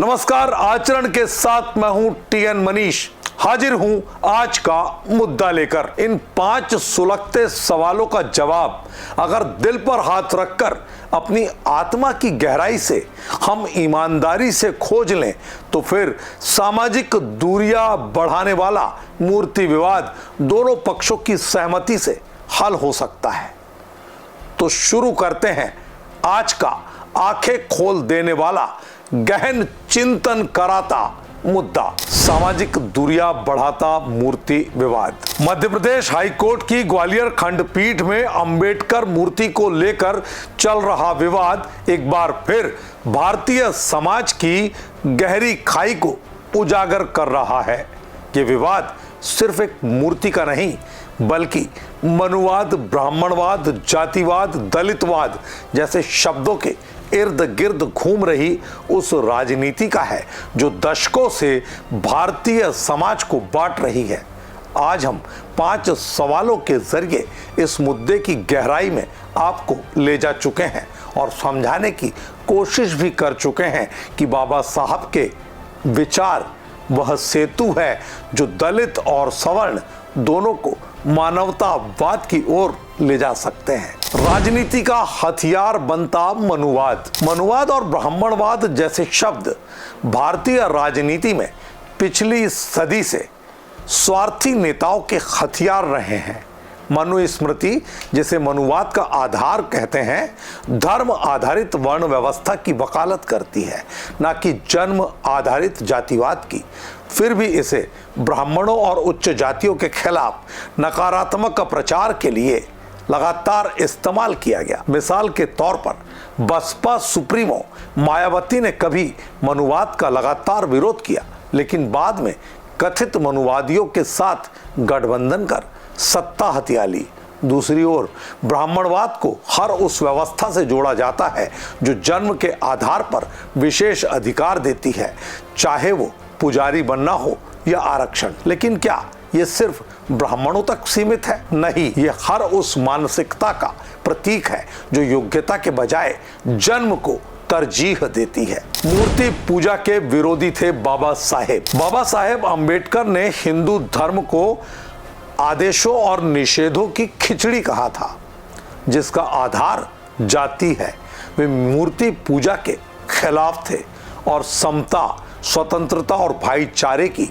नमस्कार, आचरण के साथ मैं हूं टीएन मनीष। हाजिर हूं आज का मुद्दा लेकर। इन 5 सुलगते सवालों का जवाब अगर दिल पर हाथ रखकर अपनी आत्मा की गहराई से हम ईमानदारी से खोज लें तो फिर सामाजिक दूरियां बढ़ाने वाला मूर्ति विवाद दोनों पक्षों की सहमति से हल हो सकता है। तो शुरू करते हैं आज का आंखें खोल देने वाला, गहन चिंतन कराता मुद्दा, सामाजिक दूरियां बढ़ाता मूर्ति विवाद। मध्य प्रदेश हाईकोर्ट की ग्वालियर खंडपीठ में अंबेडकर मूर्ति को लेकर चल रहा विवाद एक बार फिर भारतीय समाज की गहरी खाई को उजागर कर रहा है। ये विवाद सिर्फ एक मूर्ति का नहीं बल्कि मनुवाद, ब्राह्मणवाद, जातिवाद, दलितवाद जैसे शब्दों के इर्द गिर्द घूम रही उस राजनीति का है जो दशकों से भारतीय समाज को बांट रही है। आज हम 5 सवालों के जरिए इस मुद्दे की गहराई में आपको ले जा चुके हैं और समझाने की कोशिश भी कर चुके हैं कि बाबा साहब के विचार वह सेतु है जो दलित और सवर्ण दोनों को मानवतावाद की ओर ले जा सकते हैं। राजनीति का हथियार बनता मनुवाद और ब्राह्मणवाद जैसे शब्द भारतीय राजनीति में पिछली सदी से स्वार्थी नेताओं के हथियार रहे हैं। मनुस्मृति, जिसे मनुवाद का आधार कहते हैं, धर्म आधारित वर्ण व्यवस्था की वकालत करती है, न कि जन्म आधारित जातिवाद की। फिर भी इसे ब्राह्मणों और उच्च जातियों के खिलाफ नकारात्मक प्रचार के लिए लगातार इस्तेमाल किया गया। मिसाल के तौर पर बसपा सुप्रीमो मायावती ने कभी मनुवाद का लगातार विरोध किया, लेकिन बाद में कथित मनुवादियों के साथ गठबंधन कर सत्ता हथिया ली। दूसरी ओर ब्राह्मणवाद को हर उस व्यवस्था से जोड़ा जाता है जो जन्म के आधार पर विशेष अधिकार देती है, चाहे वो पुजारी बनना हो या आरक्षण। लेकिन क्या ये सिर्फ ब्राह्मणों तक सीमित है? नहीं, ये हर उस मानसिकता का प्रतीक है जो योग्यता के बजाय जन्म को तरजीह देती है। मूर्ति पूजा के विरोधी थे बाबा साहेब अंबेडकर ने हिंदू धर्म को आदेशों और निषेधों की खिचड़ी कहा था, जिसका आधार जाति है। वे मूर्ति पूजा के खिलाफ थे और समता, स्वतंत्रता और भाईचारे की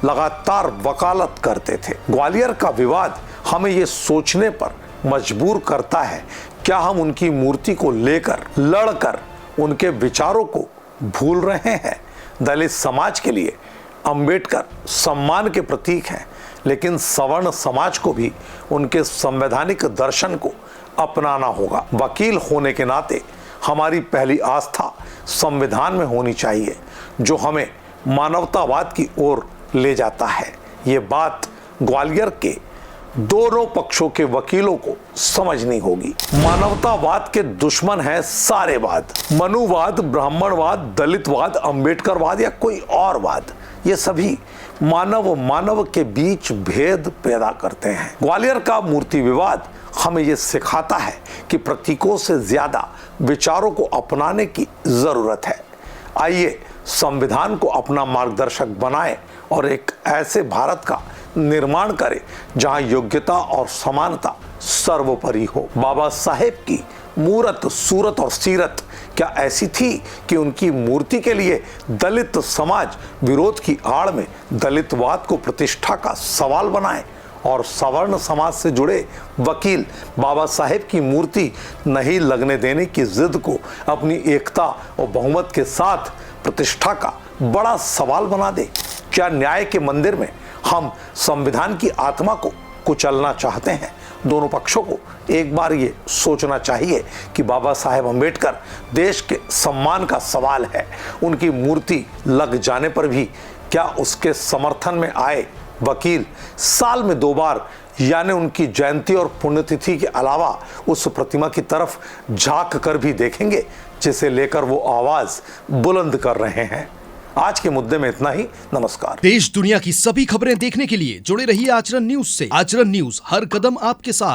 लगातार वकालत करते थे। ग्वालियर का विवाद हमें ये सोचने पर मजबूर करता है, क्या हम उनकी मूर्ति को लेकर लड़कर उनके विचारों को भूल रहे हैं? दलित समाज के लिए अंबेडकर सम्मान के प्रतीक हैं, लेकिन सवर्ण समाज को भी उनके संवैधानिक दर्शन को अपनाना होगा। वकील होने के नाते हमारी पहली आस्था संविधान में होनी चाहिए, जो हमें मानवतावाद की ओर ले जाता है। ये बात ग्वालियर के दोनों पक्षों के वकीलों को समझनी होगी। मानवतावाद के दुश्मन है सारे वाद, मनुवाद, ब्राह्मणवाद, दलितवाद, अंबेडकरवाद या कोई और वाद। ये सभी मानव के बीच भेद पैदा करते हैं। ग्वालियर का मूर्ति विवाद हमें ये सिखाता है कि प्रतीकों से ज्यादा विचारों को अपनाने की जरूरत है। आइए संविधान को अपना मार्गदर्शक बनाएं और एक ऐसे भारत का निर्माण करें जहां योग्यता और समानता सर्वोपरि हो। बाबा साहेब की मूरत, सूरत और सीरत क्या ऐसी थी कि उनकी मूर्ति के लिए दलित समाज विरोध की आड़ में दलितवाद को प्रतिष्ठा का सवाल बनाए और सवर्ण समाज से जुड़े वकील बाबा साहेब की मूर्ति नहीं लगने देने की जिद को अपनी एकता और बहुमत के साथ प्रतिष्ठा का बड़ा सवाल बना दे? क्या न्याय के मंदिर में हम संविधान की आत्मा को कुचलना चाहते हैं? दोनों पक्षों को एक बार ये सोचना चाहिए कि बाबा साहेब अंबेडकर देश के सम्मान का सवाल है। उनकी मूर्ति लग जाने पर भी क्या उसके समर्थन में आए वकील साल में 2 बार यानी उनकी जयंती और पुण्यतिथि के अलावा उस प्रतिमा की तरफ झांक कर भी देखेंगे जिसे लेकर वो आवाज बुलंद कर रहे हैं? आज के मुद्दे में इतना ही। नमस्कार। देश दुनिया की सभी खबरें देखने के लिए जुड़े रहिए आचरण न्यूज से। आचरण न्यूज, हर कदम आपके साथ।